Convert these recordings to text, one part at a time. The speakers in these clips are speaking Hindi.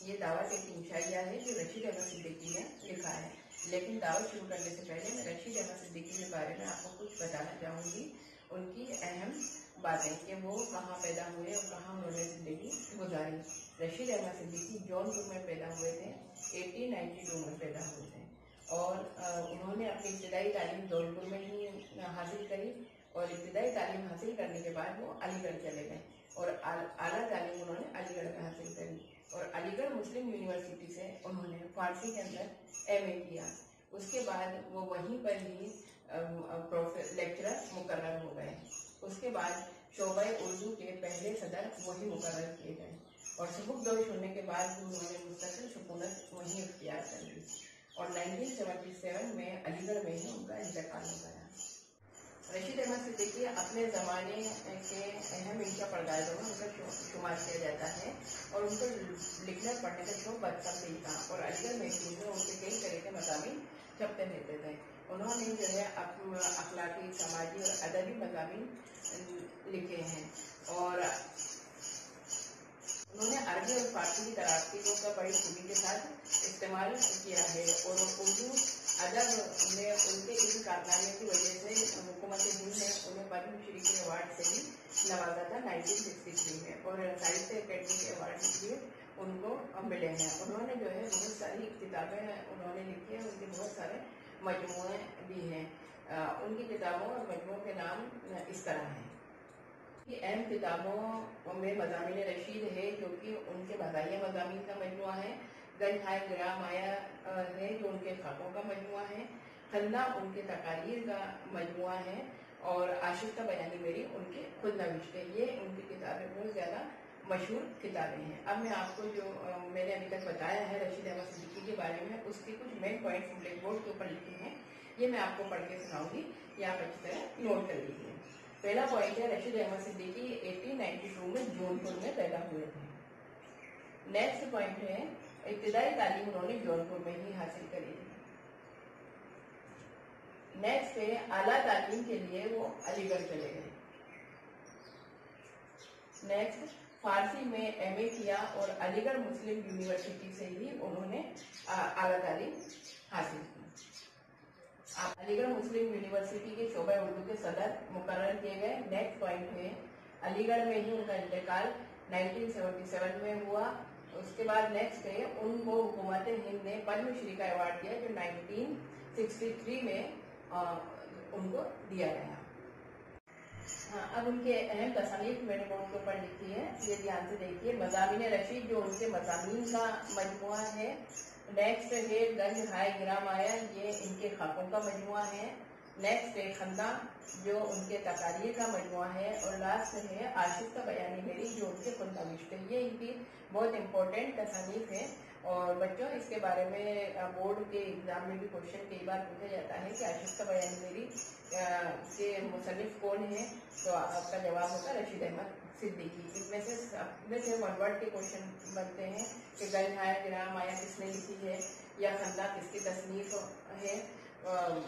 ये दावत एक इंशाइया है जो रशीद अहमद सिद्दीकी ने लिखा है। लेकिन दावत शुरू करने से पहले मैं रशीद अहमद सिद्दीकी के बारे में आपको कुछ बताना चाहूँगी, उनकी अहम बातें कि वो कहाँ पैदा हुए और कहाँ उन्होंने ज़िंदगी गुजारी। रशीद अहमद सिद्दीकी जौनपुर में पैदा हुए थे, 1892 में पैदा हुए थे और उन्होंने अपनी इब्तदाई तालीम जौनपुर में ही हासिल करी और इब्तदाई तालीम हासिल करने के बाद वो अलीगढ़ चले गए और आला तालीम उन्होंने अलीगढ़ में हासिल करी और अलीगढ़ मुस्लिम यूनिवर्सिटी से उन्होंने फारसी के अंदर एमए किया। उसके बाद वो वहीं पर ही लेक्चरर मुकर्रर हो गए। उसके बाद शोबा उर्दू के पहले सदर वही मुकर्रर किए गए और सबकदोश होने के बाद उन्होंने मुस्तकिल हुकूमत वहीं इख्तियार कर ली और 1977 में अलीगढ़ में ही उनका इंतकाल हो गया। रशीद अहमद सिद्दीकी अपने ज़माने के अहम इंशा पर्दाइजों में उनका शुमार किया जाता है और उनको लिखने पढ़ने का शौक बचपन से ही था और अलीगढ़ मैगजीन में उनके कई तरह के मज़ामीन छपते रहते थे। उन्होंने जो है अखलाकी, समाजी और अदबी मज़ामीन लिखे हैं और उन्होंने अरबी और फारसी की तराकीबों का बड़ी खूबी के साथ इस्तेमाल किया है और उर्दू अदब में उनके इन कारनामे की वजह से हुकूमत हिंद ने उन्हें पद्मश्री के अवार्ड से भी नवाजा था 1963 में और साहित्य अकेडमी के अवार्ड भी उनको मिले हैं। उन्होंने जो है बहुत सारी किताबें उन्होंने लिखी हैं, उनके बहुत सारे मजमूए भी हैं। उनकी किताबों और मजमूओं के नाम इस तरह हैं कि अहम किताबों में मज़ामीन रशीद है जो कि उनके मज़ाहिया मज़ामीन का मजमुआ है, गंज हाय गिराम आया है जो उनके खाकों का मजमुआ है, खन्ना उनके तकारीर का मजमुआ है और आशिफ्ता बयानी मेरी उनके खुद नविश्त है। ये उनकी किताबें बहुत ज़्यादा मशहूर किताबें हैं। अब मैं आपको जो मैंने अभी तक बताया है रशीद अहमद सिद्दीकी के बारे में, उसके कुछ मेन पॉइंट्स ब्लैक बोर्ड के ऊपर लिखे हैं, ये मैं आपको पढ़ के सुनाऊंगी, ये आप अच्छी तरह नोट कर लीजिए। पहला पॉइंट है रशीद अहमद सिद्दीकी 1892 में जौनपुर में पैदा हुए थे। नेक्स्ट पॉइंट है इब्तिदाई तालीम उन्होंने जौनपुर में ही हासिल करी थी। नेक्स्ट है आला तालीम के लिए वो अलीगढ़ चले गए। नेक्स्ट फारसी में एमए किया और अलीगढ़ मुस्लिम यूनिवर्सिटी से ही उन्होंने आला तालीम हासिल की। अलीगढ़ मुस्लिम यूनिवर्सिटी के शोबा उर्दू के सदर मुकर्रर किए गए। नेक्स्ट पॉइंट है अलीगढ़ में ही उनका इंतकाल 1977 में हुआ। उसके बाद नेक्स्ट है उनको हुकूमत हिंद ने पद्मश्री का अवार्ड दिया जो 1963 में उनको दिया गया। अब उनके अहम तसनीफ मैंने बोर्ड के ऊपर लिखी है, ये ध्यान से देखिए। मज़ामीन रशीद जो उनके मज़ामीन का मजमुआ है। नेक्स्ट है गंज हाय गिराम आया, ये इनके खाकों का मजमुआ है। नेक्स्ट है खन्ना जो उनके तकारीर का मजमुआ है और लास्ट है आशिफ्ता बयानी मेरी जो उनके खुद नविश्त है। ये इनकी बहुत इंपॉर्टेंट तसनीफ है और बच्चों इसके बारे में बोर्ड के एग्जाम में भी क्वेश्चन कई बार पूछा जाता है कि आशिफ्ता बयानी मेरी के मुसन्निफ कौन है, तो आपका जवाब होगा रशीद अहमद सिद्दीकी। इसमें से वन वर्ड के क्वेश्चन बनते हैं कि गंज हाय गिराम आया किसने लिखी है या खन्ना किसकी तसनीफ है,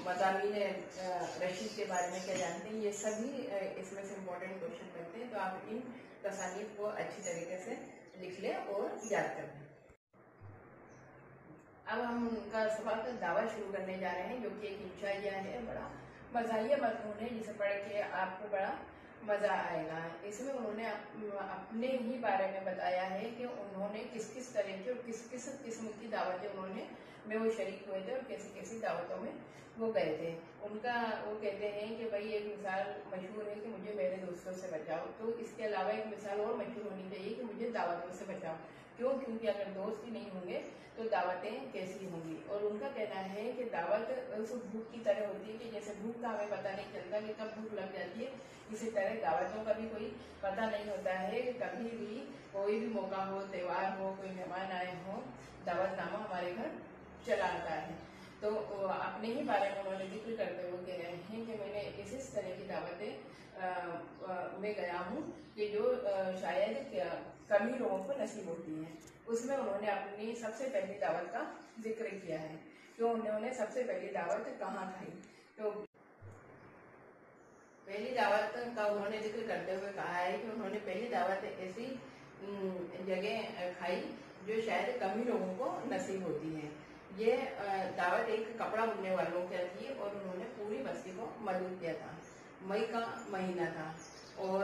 मज़ामीन रशीद के बारे में क्या जानते हैं, ये सभी इसमें से इम्पोर्टेंट क्वेश्चन बनते हैं। तो आप इन तसानीफ को अच्छी तरीके से लिख लें और याद कर लें। अब हम उनका सबक दावा शुरू करने जा रहे हैं जो कि एक इंशाइया है, बड़ा मज़ाहिया मज़मून है जिसे पढ़ के आपको बड़ा मज़ा आएगा। इसमें उन्होंने अपने ही बारे में बताया है कि उन्होंने किस किस तरह की और किस किस किस्म की दावतें उन्होंने में वो शरीक हुए थे और कैसी कैसी दावतों में वो गए थे। उनका वो कहते हैं कि भाई एक मिसाल मशहूर है कि मुझे मेरे दोस्तों से बचाओ, तो इसके अलावा एक मिसाल और मशहूर होनी चाहिए कि मुझे दावतों से बचाओ। क्यों? क्योंकि अगर दोस्त ही नहीं होंगे तो दावतें कैसी होंगी। और उनका कहना है कि दावत उस भूख की तरह होती है कि जैसे भूख का हमें पता नहीं चलता कि कब भूख लग जाती है, इसी तरह दावतों का भी कोई पता नहीं होता है। कभी भी कोई भी मौका हो, त्यौहार हो, कोई मेहमान आए हो, दावतनामा हमारे घर चला आता है। तो अपने ही बारे में उन्होंने जिक्र करते हुए कह रहे हैं कि मैंने इस तरह की दावतें में गया हूँ कि जो शायद कभी लोगों को नसीब होती है। उसमें उन्होंने अपनी सबसे पहली दावत का जिक्र किया है। तो उन्होंने सबसे पहली दावत कहाँ खाई, तो पहली दावत का उन्होंने जिक्र करते हुए कहा है कि उन्होंने पहली दावत ऐसी जगह खाई जो शायद कम ही लोगों को नसीब होती है। ये दावत एक कपड़ा बुनने वालों की थी और उन्होंने पूरी बस्ती को मदद किया था। मई का महीना था और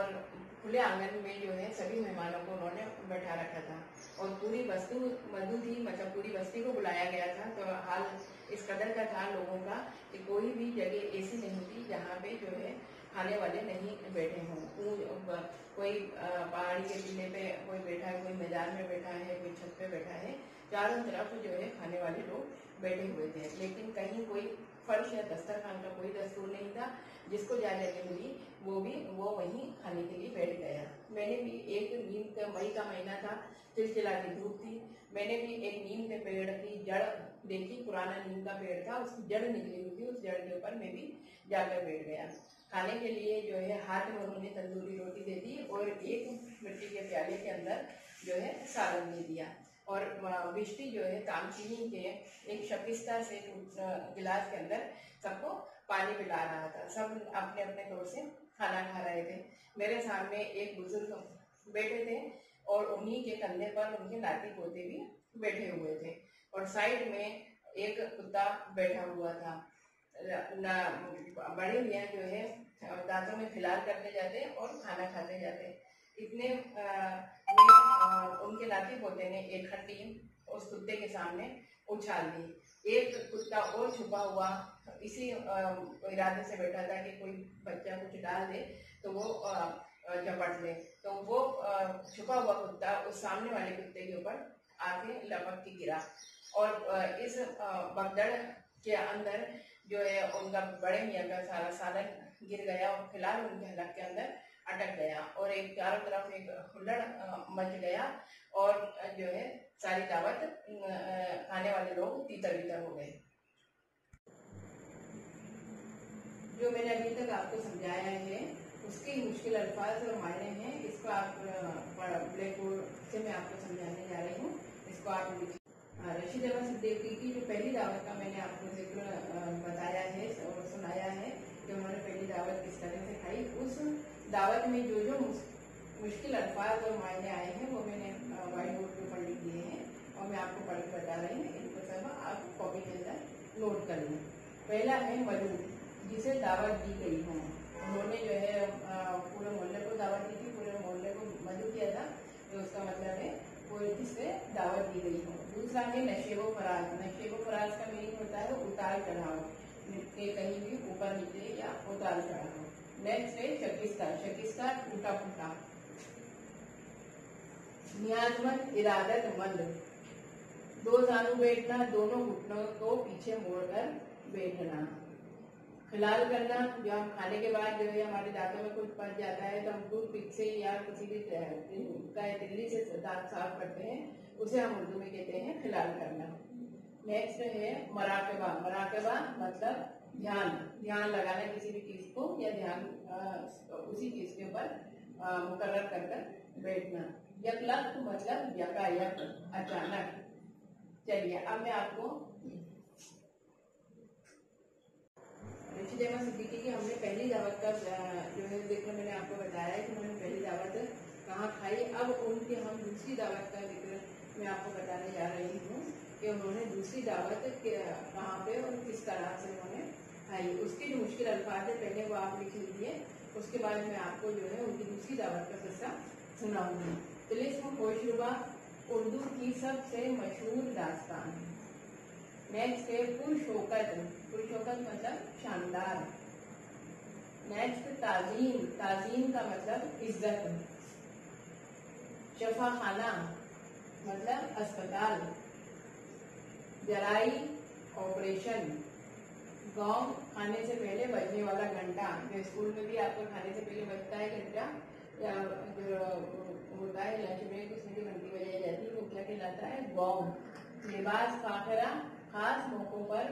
खुले आंगन में जो है सभी मेहमानों को उन्होंने बैठा रखा था और पूरी बस्ती मधु थी, मतलब पूरी बस्ती को बुलाया गया था। तो हाल इस कदर का था लोगों का कि कोई भी जगह ऐसी नहीं थी जहाँ पे जो है खाने वाले नहीं बैठे हों। कोई पहाड़ी के टीले पे कोई बैठा है, कोई मैदान में बैठा है, कोई छत पे बैठा है, चारों तरफ जो है खाने वाले लोग बैठे हुए थे। लेकिन कहीं कोई फर्श या दस्तरखान का कोई दस्तूर नहीं था। जिसको जहाँ जगह मिली वो वहीं खाने के लिए बैठ गया। मैंने भी एक नीम का, मई का महीना था, चिलचिलाती धूप थी, मैंने भी एक नीम के पेड़ की जड़ देखी। पुराना नीम का पेड़ था, उसकी जड़ निकली हुई थी, उस जड़ के ऊपर मैं भी जाकर बैठ गया। खाने के लिए जो है हाथ में उन्होंने तंदूरी रोटी दे दी और एक मिट्टी के प्याले के अंदर जो है सालन दे दिया और बिष्टी जो है तामचीनी के एक शकिस्ता से गिलास के अंदर सबको पानी पिला रहा था। सब अपने अपने तौर से खाना खा रहे थे। मेरे सामने एक बुजुर्ग बैठे थे और उन्हीं के कंधे पर उनके नाती पोते भी बैठे हुए थे और साइड में एक कुत्ता बैठा हुआ था। बड़े मियाँ जो है दांतों में फिलहाल करते जाते और खाना खाते जाते। इतने में उनके नाती पोते ने एक खट्टी उस कुत्ते के सामने उछाल दी। एक कुत्ता और छुपा हुआ इसी इरादे से बैठा था कि कोई बच्चा कुछ डाल दे तो वो झपट ले, तो वो छुपा हुआ कुत्ता उस सामने वाले कुत्ते के ऊपर आके लपक के गिरा और इस भगदड़ के अंदर जो है उनका बड़े मियाँ का सारा सालन गिर गया और फिलहाल उनके हलक के अंदर अटक गया और एक चारों तरफ एक हुल्लड़ मच गया और जो है सारी दावत खाने वाले लोग तीतर बीतर हो गए। जो मैंने अभी तक आपको समझाया है उसके मुश्किल अल्फाज और मायने हैं। इसको आप ब्लैक बोर्ड से मैं आपको समझाने जा रही हूँ। इसको आप रशीद अहमद सिद्दीकी की जो पहली दावत का मैंने आपको जिक्र बताया है और सुनाया है कि उन्होंने पहली दावत किस तरह से खाई, उस दावत में जो जो मुश्किल अल्फाज और मायने आए हैं वो मैंने व्हाइट बोर्ड पे पढ़ लिख दिए हैं और मैं आपको पढ़ के बता रही हूँ। इनको सब आप कॉपी के अंदर नोट कर लें। पहला है मधु, जिसे दावत दी गई हो। उन्होंने जो है पूरे मोहल्ले को दावत दी थी, पूरे मोहल्ले को मधु किया था, तो उसका मतलब है कोई जिससे दावत दी गई हो। दूसरा है नशेबो फराज। नशेबो फराज का मीनिंग होता है उतार चढ़ाव के, कहीं भी ऊपर नीचे या उतार चढ़ाव। नेक्स्ट है शकिस्ता। शकिस्ता टूटा फूटा। नियाजमंद इरादतमंद, दो जानू बैठना, दोनों घुटनों को पीछे मोड़कर बैठना। फिलहाल करना, जो हम खाने के बाद जो है हमारे दांतों में कुछ बच जाता है तो हम टूथ पिक से या किसी भी तिल्ली से दांत साफ करते हैं, उसे हम उर्दू में कहते हैं फिलहाल करना। नेक्स्ट है मराकबा। मराकबा मतलब ध्यान, ध्यान लगाना किसी भी चीज को या ध्यान उसी चीज के ऊपर मुकर्रर कर बैठना। यकलक मतलब यकायक, अचानक। चलिए अब मैं आपको रशीद अहमद सिद्दीकी की हमने पहली दावत का जो है जिक्र मैंने आपको बताया है कि उन्होंने पहली दावत कहाँ खाई। अब उनके हम दूसरी दावत का जिक्र मैं आपको बताने जा रही हूँ कि उन्होंने दूसरी दावत कहाँ पे और किस तरह से उन्होंने खाई। उसके जो मुश्किल अल्फाज है पहले वो आप लिख लीजिए, उसके बाद मैं आपको जो है उनकी दूसरी दावत का किस्सा सुनाऊंगी। तिलिस्म होशरुबा उर्दू की सबसे मशहूर दास्तान है। नेक्स्ट है पुरशोकत। पुरशोकत मतलब शानदार। नेक्स्ट ताजीम। ताजीम का मतलब इज्जत। शफाखाना मतलब अस्पताल। जराई ऑपरेशन। गांव खाने से पहले बजने वाला घंटा, जो स्कूल में भी आपको खाने से पहले बजता है घंटा या जो होता है लंच ब्रेक उसमें भी घंटी बजाई जाती है, वो क्या कहलाता है? गौन। लिबास फाखरा, खास मौकों पर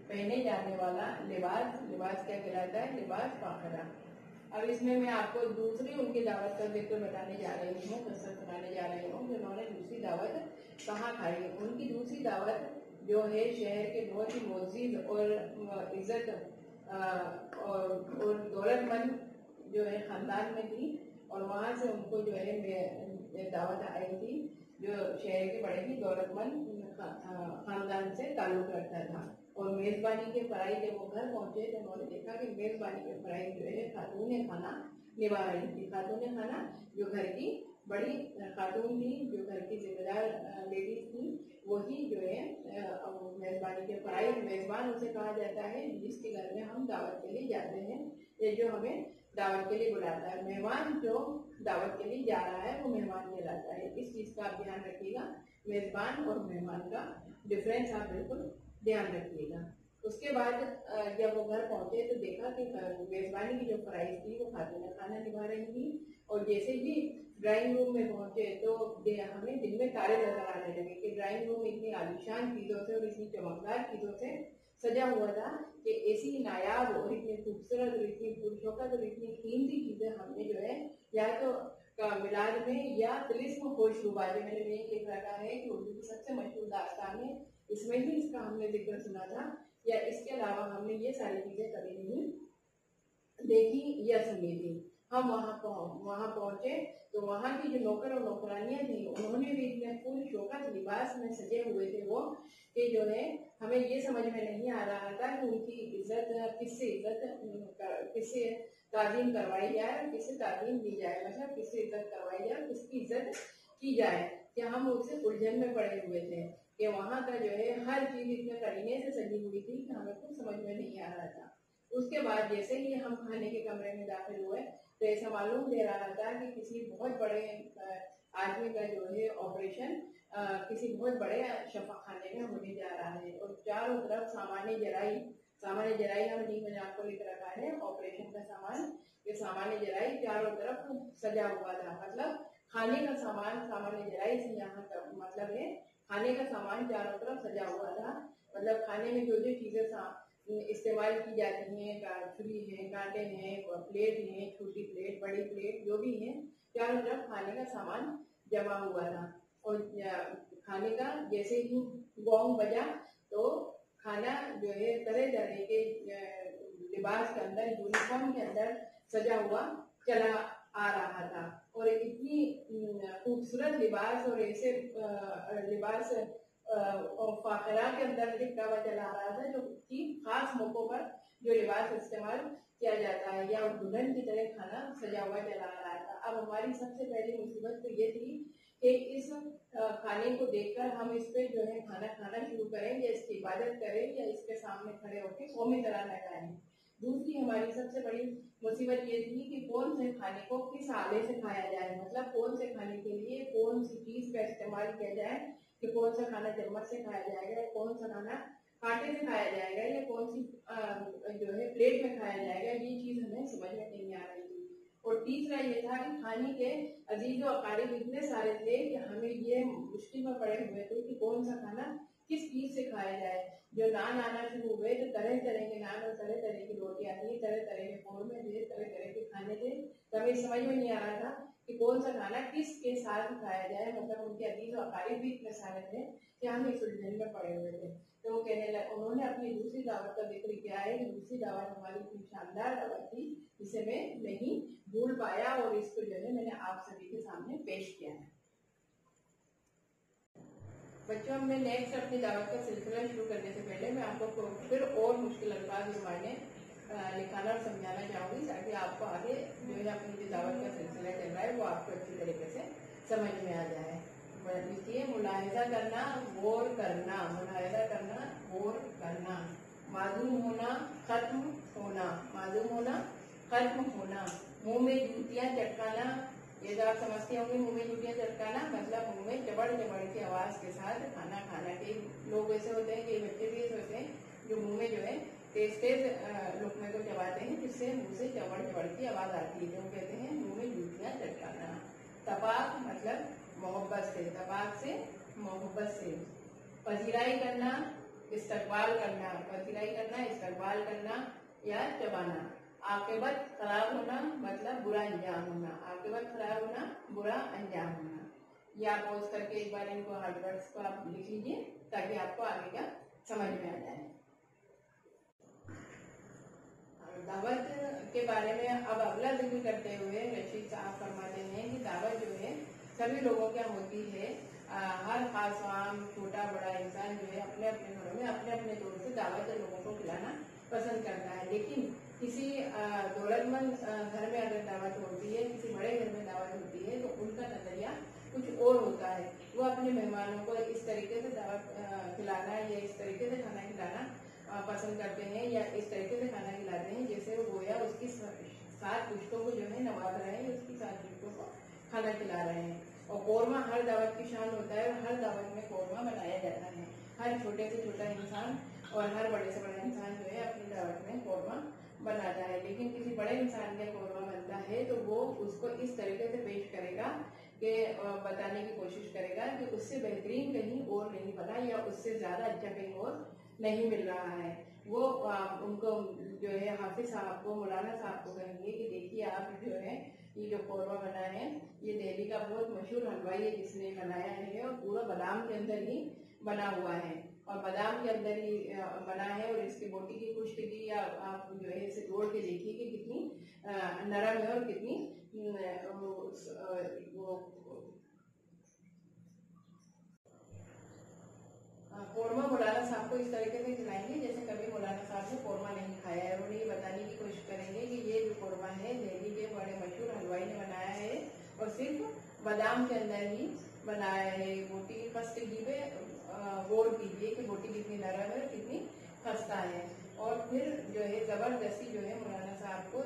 पहने जाने वाला लिबास। लिबास क्या कहलाता है? लिबास फाखरा। अब इसमें मैं आपको दूसरी उनकी दावत का जिक्र बताने जा रही हूँ, कसरत सुनाने जा रही हूँ कि उन्होंने दूसरी दावत कहाँ खाई। उनकी दूसरी दावत जो है शहर के बहुत ही मोअज़्ज़िज़ और इज्जत और दौलतमंद जो है खानदान में थी और वहाँ से उनको जो है दावत आई थी जो शहर के बड़े ही दौलतमंद खानदान से ताल्लुक रखता था। और मेजबानी के फराइज जब वो घर पहुंचे तो उन्होंने देखा कि मेजबानी के फराइज जो है खातून खाना निभा रही थी। खातून खाना जो घर की बड़ी खातून थी, जो घर की जिम्मेदार लेडीज थी, वही जो है मेजबानी के फराइज, मेजबान उसे कहा जाता है जिसके घर में हम दावत के लिए जाते हैं या जो हमें दावत के लिए बुलाता है। मेहमान जो दावत के लिए जा रहा है वो मेहमान कहलाता है। इस चीज का आप ध्यान रखिएगा, मेजबान और मेहमान का डिफरेंस आप बिल्कुल ध्यान रखिएगा। उसके बाद जब वो घर पहुंचे तो देखा कि मेजबानी की जो फराइज थी वो खातून खाना निभा रही थी। और जैसे ही ड्राइंग रूम में पहुंचे तो हमें दिन में तारे नजर आने लगे कि ड्राइंग रूम इतनी आलीशान चीजों से और इतनी चमकदार चीजों से सजा हुआ था कि ऐसी नायाब और इतनी खूबसूरत और इतनी पुरशौकत और इतनी कीमती चीजें हमने जो है या तो मिलाद में या तिलिस्म होशरुबा, जो मैंने ये लिख रखा है कि उर्दू की सबसे मशहूर दास्तान है, इसमें ही इसका हमने जिक्र सुना था, या इसके अलावा हमने ये सारी चीजें कभी नहीं देखी या सुनी थी। हम वहाँ पहुंचे तो वहाँ की जो नौकर और नौकरानियां थी उन्होंने भी इतने फूल शौकत लिबास में सजे हुए थे वो कि जो है हमें ये समझ में नहीं आ रहा था कि उनकी किससे ताज़ीम करवाई जाए, किससे ताज़ीम दी जाए, मतलब किससे इज्जत करवाई जाए, किसकी इज्जत की जाए। कि हम उससे उलझन में पड़े हुए थे कि वहाँ का जो है हर चीज इतने करीने से सजी हुई थी कि हमें कुछ समझ में नहीं आ रहा था। उसके बाद जैसे ही हम खाने के कमरे में दाखिल हुए तो ऐसा मालूम दे रहा था कि किसी बहुत बड़े आदमी का जो है ऑपरेशन किसी बहुत बड़े शफाखाने में होने जा रहा है। और चारों तरफ सामान्य जराई मैंने आपको लिख रखा है ऑपरेशन का सामान, ये सामान्य जराई चारों तरफ सजा हुआ था। मतलब खाने का सामान सामान्य जराई से यहाँ का मतलब है खाने का सामान चारों तरफ सजा हुआ था। मतलब खाने में जो जो चीजें इस्तेमाल की जाती हैं, छुरी है, कांटे हैं, प्लेट है, छोटी प्लेट, बड़ी प्लेट, जो भी है, चारों तरफ खाने का सामान जमा हुआ था। और खाने का जैसे ही गोंग बजा तो खाना जो है तरह तरह के लिबास के अंदर, यूनिफॉर्म के अंदर सजा हुआ चला आ रहा था। और इतनी खूबसूरत लिबास और ऐसे लिबास फाखरा के अंदर लिखा हुआ चला आ रहा था जो कि खास मौकों पर जो लिबास इस्तेमाल किया जाता है या दुल्हन की तरह खाना सजा हुआ चला आ रहा था। अब हमारी सबसे पहली मुसीबत तो ये थी कि इस खाने को देखकर हम इस पे जो है खाना शुरू करें या इसकी इबादत करें या इसके सामने खड़े होकर कौमी तराना गाएं। दूसरी हमारी सबसे बड़ी मुसीबत ये थी कि कौन से खाने को किस आले से खाया जाए, मतलब कौन से खाने के लिए कौन सी चीज का इस्तेमाल किया जाए, कि कौन सा खाना चम्मच से खाया जाएगा या कौन सा खाना कांटे से खाया जाएगा या कौन सी जो है प्लेट में खाया जाएगा। ये चीज हमें समझ में नहीं आ रही थी। और तीसरा ये था कि खाने के अजीज और अकारीब इतने सारे थे कि हमें ये मुश्किल में पड़े हुए थे कि कौन सा खाना किस चीज से खाया जाए। जो नान आना शुरू हुए तो तरह तरह के नान और तरह तरह की रोटियां थी, तरह तरह के कौरमे थे, तरह तरह के खाने थे। तो हमें समझ में नहीं आ रहा था कि कौन सा खाना किसके साथ खाया जाए। मतलब उनके अजीज और अकारीब भी इतने सारे थे कि हम इस उलझन में पड़े हुए थे। तो वो कहने लगे, उन्होंने अपनी दूसरी दावत का जिक्र किया है कि दूसरी दावत हमारी इतनी शानदार दावत थी जिसे मैं नहीं भूल पाया और इसको जो है मैंने आप सभी के सामने पेश किया है। बच्चों, हमने नेक्स्ट अपनी दावत का सिलसिला शुरू करने से पहले मैं आपको फिर और मुश्किल अल्फाज जुबाने लिखाना और समझाना चाहूँगी ताकि आपको आगे जो है अपनी जो दावत का सिलसिला चल रहा है वो आपको अच्छी तरीके से समझ में आ जाए। लिखिए, मुलाहिजा करना, गौर करना, मुलाहिजा करना, गौर करना, मालूम होना, खत्म होना, मालूम होना, खत्म होना, मुंह में जूतियाँ चटकाना। ये तो आप समझते होंगे, मुंह में जूतियाँ चटकाना मतलब मुंह में चबड़ चबड़ की आवाज के साथ खाना खाना। कई लोग ऐसे होते हैं, कई बच्चे भी ऐसे होते हैं जो मुंह में जो है तेज तेज लुकमे को चबाते हैं जिससे मुंह से चबड़ चबड़ की आवाज आती है, जो कहते हैं मुंह में जूतियाँ चटकाना। तपाक मतलब मोहब्बत से, तपाक से मोहब्बत से। पजीराई करना, इस्तकबाल करना, पजीराई करना, इस्तकबाल करना या चबाना। आकिबत खराब होना मतलब बुरा अंजाम होना, आकिबत खराब होना, बुरा अंजाम होना। या पोज करके एक बार इनको हार्ड वर्ड्स को आप लिख लीजिए ताकि आपको आगे का समझ में आ जाए। दावत के बारे में अब अगला जिक्र करते हुए रशीद साहब फरमाते हैं कि दावत जो है सभी लोगों क्या होती है, हर खास आम छोटा बड़ा इंसान जो है अपने अपने घरों में अपने अपने तौर से दावत लोगों को खिलाना पसंद करता है। लेकिन किसी दौलतमंद घर में अगर दावत होती है, किसी बड़े घर में दावत होती है, तो उनका नजरिया कुछ और होता है। वो अपने मेहमानों को इस तरीके से दावत खिलाना या इस तरीके से खाना खिलाना पसंद करते हैं, या इस तरीके से खाना खिलाते हैं जैसे वो गोया उसकी 7 पुश्तों को जो है नवाज रहे हैं, उसकी 7 पुश्तों को खाना खिला रहे हैं। और कोरमा हर दावत की शान होता है, और हर दावत में कोरमा बनाया जाता है। हर छोटे से छोटा इंसान और हर बड़े से बड़ा इंसान जो है अपनी दावत में कोरमा बनाता है। लेकिन किसी बड़े इंसान का कोरमा बनता है तो वो उसको इस तरीके से पेश करेगा कि बताने की कोशिश करेगा कि उससे बेहतरीन कहीं और नहीं बना, या उससे ज्यादा अच्छा कहीं और नहीं मिल रहा है। वो उनको जो है हाफिज साहब को, मौलाना साहब को कहेंगे कि देखिए आप जो है ये जो कोरमा बना है, ये दिल्ली का बहुत मशहूर हलवाई है जिसने बनाया है, और पूरा बादाम के अंदर ही बना हुआ है, और बादाम के अंदर ही बना है। और इसकी बोटी की खुश्की या आप जो है इसे तोड़ के देखिए कि कितनी नरम है और कितनी वो कोरमा मौलाना साहब को इस तरीके से खिलाएंगे जैसे कभी मौलाना साहब ने कोरमा नहीं खाया है। उन्हें ये बताने की कोशिश करेंगे कि ये जो कोरमा है दिल्ली के बड़े मशहूर हलवाई ने बनाया है, और सिर्फ बादाम के अंदर ही बनाया है। बोटी की फर्स्ट घी पे गौर कीजिए कि बोटी कितनी नरम है, कितनी खस्ता है। और फिर जो है जबरदस्ती जो है मौलाना साहब को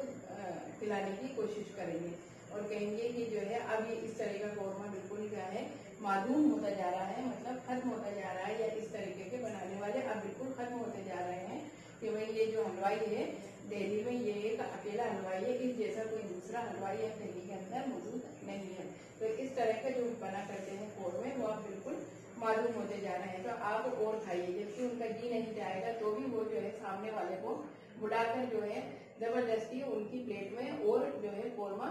खिलाने की कोशिश करेंगे, और कहेंगे कि जो है अब ये इस तरह का कोरमा बिल्कुल क्या है माधूम होता जा रहा है, मतलब खत्म होता जा रहा है, या इस तरीके के बनाने वाले अब बिल्कुल खत्म होते जा रहे हैं। कि भाई ये जो हलवाई है दिल्ली में, ये एक अकेला हलवाई है, इस जैसा कोई दूसरा हलवाई अब दिल्ली के अंदर मौजूद नहीं है। तो इस तरह के जो बना करते हैं कोरमे वो अब बिल्कुल मालूम होते जा रहे हैं, तो आप और खाइए। जबकि उनका जी नहीं जाएगा तो भी वो जो है सामने वाले को बुलाकर जो है जबरदस्ती उनकी प्लेट में और जो है कोरमा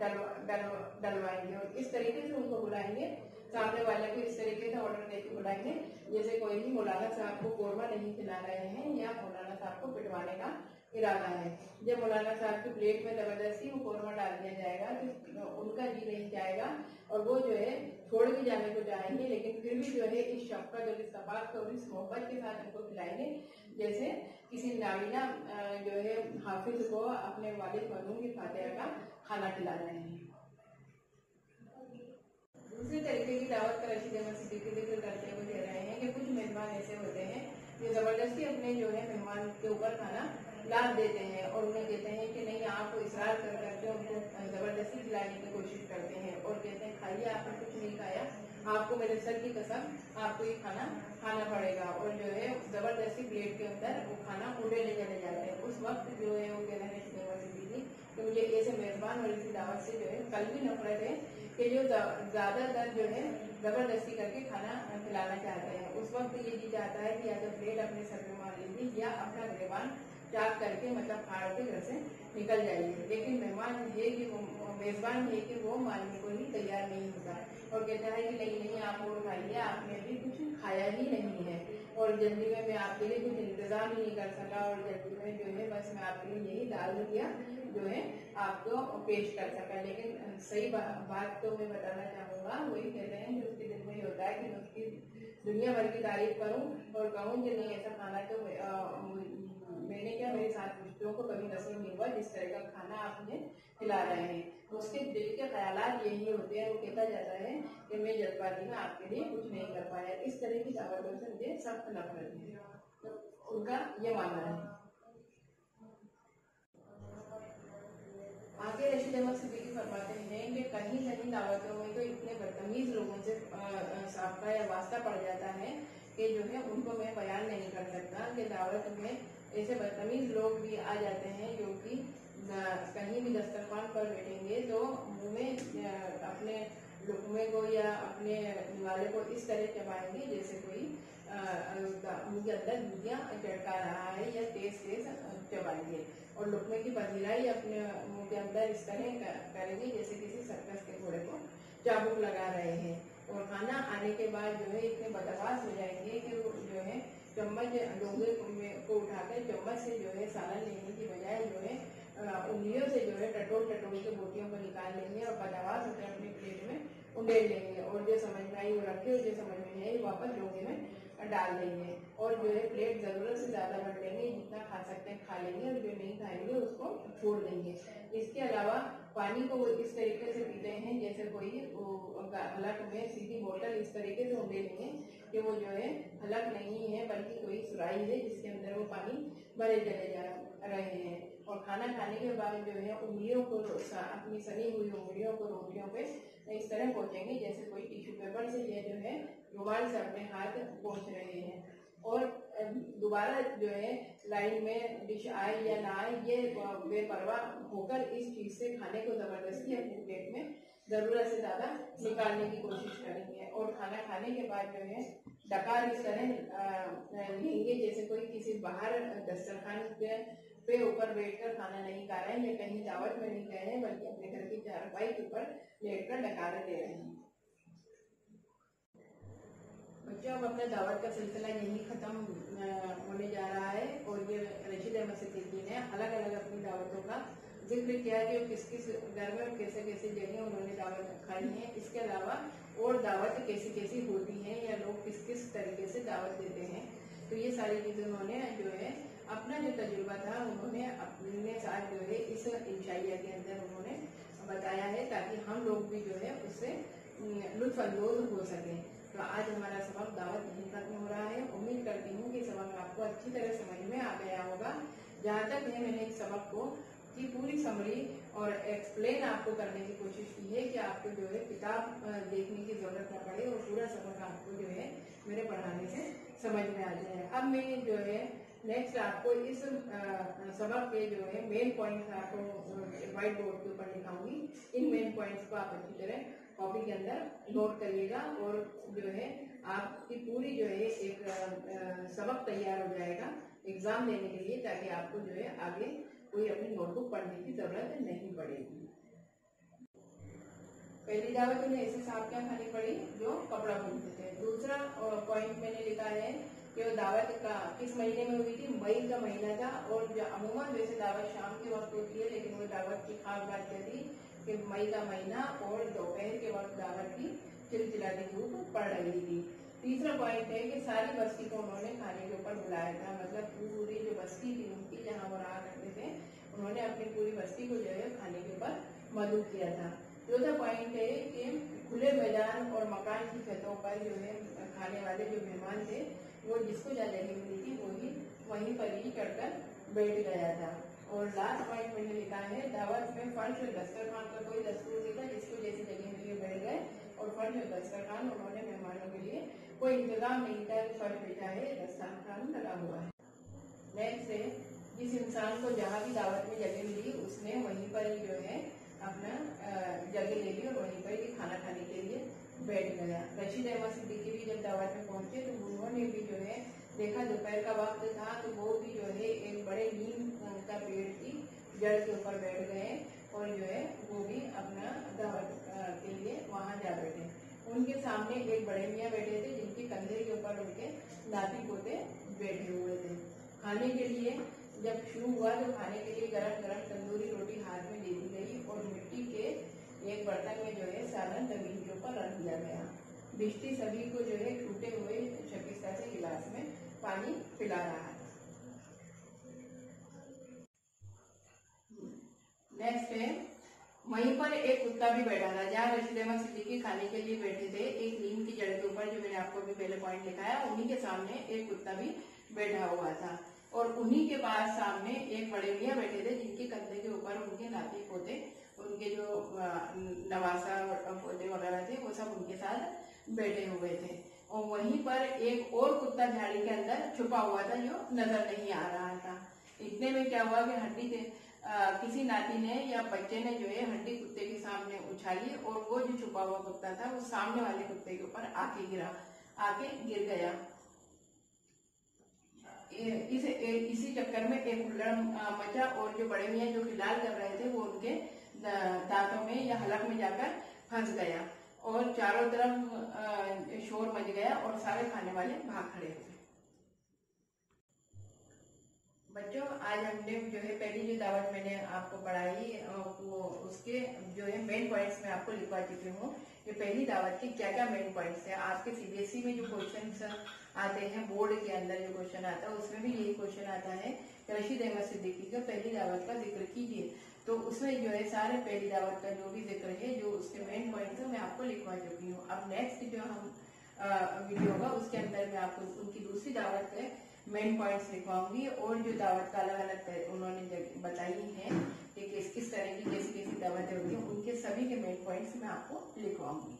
डलवाएंगे, और इस तरीके से उनको बुलाएंगे, सामने वाले को इस तरीके से ऑर्डर देकर बुलाएंगे जैसे कोई भी मौलाना साहब को कोरमा नहीं खिला रहे हैं या मौलाना साहब को पिटवाने का इरादा है। जब मौलाना साहब की प्लेट में जबरदस्ती वो कोरमा डाल दिया जाएगा तो उनका जी नहीं जाएगा, और वो जो है छोड़ भी जाने को चाहेंगे, लेकिन फिर भी जो है इस शफ़क़त और इस सफ़ाक़त और इस मोहब्बत के साथ उनको खिलाएंगे जैसे किसी नावीना जो है हाफिज को अपने वालिद मरहूम की फातिहा का खाना खिला रहे हैं। दूसरी तरीके की दावत का रशीद अहमद सिद्दीकी जिक्र करते हुए कह रहे हैं कि कुछ मेहमान ऐसे होते हैं जो जबरदस्ती अपने जो है मेहमान के ऊपर खाना लाद देते हैं, और उन्हें कहते हैं कि नहीं, आप इसरार कर करके उनको जबरदस्ती खिलाने की कोशिश करते हैं, और कहते हैं खाइए, आपने कुछ नहीं खाया, आपको मेरे सर की कसम आपको ये खाना खाना पड़ेगा, और जो है जबरदस्ती प्लेट के अंदर वो खाना उड़े ले चले जाते हैं। उस वक्त जो है वो कह रहे हैं कि मुझे ऐसे मेहमान और इसी दावत से जो है कल भी नफरत है कि जो ज्यादातर जो है जबरदस्ती करके खाना खिलाना चाहते हैं। उस वक्त ये जी चाहता है कि या तो प्लेट अपने सर पे मार लीजिए या अपना गिरबान चाक करके मतलब फाड़ के घर से निकल जाइए। लेकिन मेहमान है कि वो मेजबान है कि वो मानने को ही तैयार नहीं होता और कहता है कि नहीं आप और खाइए, आपने अभी कुछ खाया ही नहीं है, और जल्दी में मैं आपके लिए कुछ इंतजाम ही नहीं कर सका, और जल्दी में जो है बस मैं आपके लिए यही दाल दिया जो है आपको पेश कर सका। लेकिन सही बात तो मैं बताना चाहूँगा, वही कहते हैं जो उसके दिल में ही होता है कि मैं उसकी दुनिया भर की तारीफ करूँ और कहूँ कि नहीं ऐसा खाना तो मैंने क्या मेरे साथ रिश्तों को कभी नसीब नहीं हुआ जिस तरह का खाना आप मुझे खिला रहे हैं। उसके दिल के ख्यालात यही होते हैं, वो कहता जाता है कि मैं जज्बाती में आपके लिए कुछ नहीं कर पाया। इस तरह की दावतों से मुझे सख्त नफरत है, तो उनका ये मानना है। आगे रशीद अहमद सिद्दीकी फरमाते हैं कि कहीं कहीं दावतों में तो इतने बदतमीज लोगों से साफा या वास्ता पड़ जाता है कि जो है उनको मैं बयान नहीं कर सकता कि दावत में ऐसे बदतमीज लोग भी आ जाते हैं जो कि कहीं भी दस्तरखान पर बैठेंगे तो मुंह में अपने लुकमे को या अपने निवाले को इस तरह चबाएंगे जैसे कोई मुंह के अंदर दूधियां चटका रहा है, या तेज तेज चबाएंगे, और लुकमे की पजीराई अपने मुंह के अंदर इस तरह करेंगे जैसे किसी सर्कस के घोड़े को चाबुक लगा रहे हैं। और खाना आने के बाद जो है इतने बदमाश हो जाएंगे कि वो जो है चम्मच डोंगे को उठाकर चम्मच से जो है सालन लेने की बजाय जो है उंगलियों से जो है टटोल टटोल के बोटियों को निकाल लेंगे और बदमाश होकर अपनी प्लेट में उंडेल लेंगे और जो समझ में आई वो रखे, जो समझ में नहीं आई वापस डोंगे में डाल देंगे। और जो है प्लेट जरूरत से ज्यादा भर लेंगे, जितना खा सकते हैं खा लेंगे और जो नहीं खाएंगे उसको छोड़ देंगे। इसके अलावा पानी को वो इस तरीके से पीते हैं जैसे कोई हलक में सीधी बोतल इस तरीके से उंडे लेंगे कि वो जो है हलक नहीं है बल्कि कोई सुराही है जिसके अंदर वो पानी भरे चले जा रहे हैं। और खाना खाने के बाद जो है उंगलियों को अपनी सनी हुई उंगलियों को रोटियों पे इस तरह पहुंचेंगे जैसे कोई टिश्यू पेपर से ये जो है रुमाल से अपने हाथ पहुंच रहे हैं। और दोबारा जो है लाइन में डिश आए या ना आए ये बेपरवाह होकर इस चीज से खाने को जबरदस्ती अपने प्लेट में जरूरत से ज्यादा निकालने की कोशिश करेंगे। और खाना खाने के बाद जो है डकार इस तरह लेंगे जैसे कोई किसी बाहर दस्तरखान पे ऊपर बैठकर खाना नहीं खा रहे हैं या कहीं दावत में नहीं गए हैं बल्कि अपने घर की चारपाई के ऊपर लेटकर डकारे दे रहे हैं। बच्चों अब अपने दावत का सिलसिला यही खत्म होने जा रहा है। और ये रशीद अहमद सिद्दीकी ने अलग अलग अपनी दावतों का जिक्र किया कि किस किस घर में कैसे कैसे जगह उन्होंने दावत खाई है। इसके अलावा और दावत कैसी कैसी होती है या लोग किस किस तरीके से दावत देते हैं। तो ये सारी चीजें उन्होंने जो है अपना जो तजुर्बा था उन्होंने अपने साथ जो है इस इंशाइया के अंदर उन्होंने बताया है ताकि हम लोग भी जो है उससे लुत्फअंदोज हो सकें। तो आज हमारा सबक दावत नहीं खत्म हो रहा है। उम्मीद करती हूँ कि सबक आपको अच्छी तरह समझ में आ गया होगा। जहाँ तक है मैंने इस सबक को की पूरी समरी और एक्सप्लेन आपको करने की कोशिश की है कि आपको जो है किताब देखने की जरूरत न पड़े और पूरा सबक आपको जो है मेरे पढ़ाने से समझ में आ जाए। अब मैं जो है नेक्स्ट आपको इस सबक के जो है मेन पॉइंट्स आपको व्हाइट बोर्ड के ऊपर लिखाऊंगी। इन मेन पॉइंट्स को आप अच्छी तरह कॉपी के अंदर नोट करिएगा और जो है आपकी पूरी जो है एक सबक तैयार हो जाएगा एग्जाम देने के लिए, ताकि आपको जो है आगे कोई अपनी नोटबुक पढ़ने की जरूरत नहीं पड़ेगी। पहली दावत उन्हें ऐसे सांप क्या खानी पड़ी जो कपड़ा बुनते थे। दूसरा पॉइंट मैंने लिखा है कि वो दावत का किस महीने में हुई थी, मई का महीना था। और अमूमन वैसे दावत शाम के वक्त होती है लेकिन वो दावत की खास बात क्या थी कि मई का महीना और दोपहर के वक्त दावत की चिलचिलाती धूप पड़ रही थी। तीसरा पॉइंट है कि सारी बस्ती को उन्होंने खाने के ऊपर बुलाया था, मतलब पूरी जो बस्ती थी उनकी जहाँ वो रहा करते थे उन्होंने अपनी पूरी बस्ती को जो है खाने के ऊपर मदऊ किया था। चौथा पॉइंट है कि खुले मैदान और मकान की छतों पर जो है खाने वाले जो मेहमान थे वो जिसको जहाँ जगह मिली थी वहीं पर ही चढ़कर बैठ गया था। और लास्ट पॉइंट मैंने लिखा है दावत में फर्श और दस्तरखान का कोई दस्तूर नहीं था, जिसको जैसी जगह मिली बैठ गए। और फर्श और दस्तरखान उन्होंने मेहमानों के लिए कोई इंतजाम नहीं था, फर्श बिछा है दस्तरखान लगा हुआ है। नेक्स्ट है जिस इंसान को जहाँ भी दावत में जगह मिली उसने वहीं पर ही जो है अपना जगह ले ली और वहीं पर ही खाना खाने के लिए बैठ गया। रशीद अहमद सिद्दीकी भी जब दावत में पहुंचे तो उन्होंने भी जो है देखा दोपहर का वक्त था तो वो भी जो है एक बड़े नीम का पेड़ की जड़ के ऊपर बैठ गए और जो है वो भी अपना दावत के लिए वहां जा बैठे। उनके सामने एक बड़े मियाँ बैठे थे जिनके कंधे के ऊपर उनके नाती पोते बैठे हुए थे। खाने के लिए जब शुरू हुआ तो खाने के लिए गरम गरम तंदूरी रोटी हाथ में दे दी गई और मिट्टी के एक बर्तन में जो है सालन जमीन के ऊपर रख दिया गया। बिश्ती सभी को जो है टूटे हुए शकीस्ता से गिलास में पानी पिला रहा है। नेक्स्ट है वहीं पर एक कुत्ता भी बैठा था। जहाँ रशीद अहमद सिद्दीकी खाने के लिए बैठे थे एक नीम की जड़ के ऊपर, जो मैंने आपको भी पहले पॉइंट लिखाया, उन्हीं के सामने एक कुत्ता भी बैठा हुआ था। और उन्हीं के पास सामने एक बड़े मियाँ बैठे थे जिनके कंधे के ऊपर उनके नाती पोते, उनके जो नवासा पोते वगैरह थे वो सब उनके साथ बैठे हुए थे। और वहीं पर एक और कुत्ता झाड़ी के अंदर छुपा हुआ था जो नजर नहीं आ रहा था। इतने में क्या हुआ कि हड्डी किसी नाती ने या बच्चे ने जो है हड्डी कुत्ते के सामने उछाली और वो जो छुपा हुआ कुत्ता था वो सामने वाले कुत्ते के ऊपर आके गिर गया। इसी चक्कर में एक हुल्लड़ मचा और जो बड़े मियाँ जो खिलाल कर रहे थे वो उनके दांतों में या हलक में जाकर फंस गया और चारों तरफ शोर मच गया और सारे खाने वाले भाग खड़े हुए। बच्चों आज हमने जो है पहली जो दावत मैंने आपको पढ़ाई वो उसके जो है मेन पॉइंट्स मैं आपको लिखवा चुकी हूँ। ये पहली दावत के क्या क्या मेन पॉइंट्स है। आपके सीबीएसई में जो क्वेश्चन आते हैं बोर्ड के अंदर जो क्वेश्चन आता है उसमें भी यही क्वेश्चन आता है कि रशीद अहमद सिद्दीकी का पहली दावत का जिक्र कीजिए। तो उसमें जो है सारे पहली दावत का जो भी जिक्र है जो उसके मेन पॉइंट्स है मैं आपको लिखवा चुकी हूँ। अब नेक्स्ट जो हम वीडियो होगा उसके अंदर मैं आपको उनकी दूसरी दावत के मेन पॉइंट्स लिखवाऊंगी और जो दावत का अलग अलग उन्होंने बताई हैं कि किस किस तरह की कैसी कैसी दावतें होती हैं उनके सभी के मेन पॉइंट्स मैं आपको लिखवाऊंगी।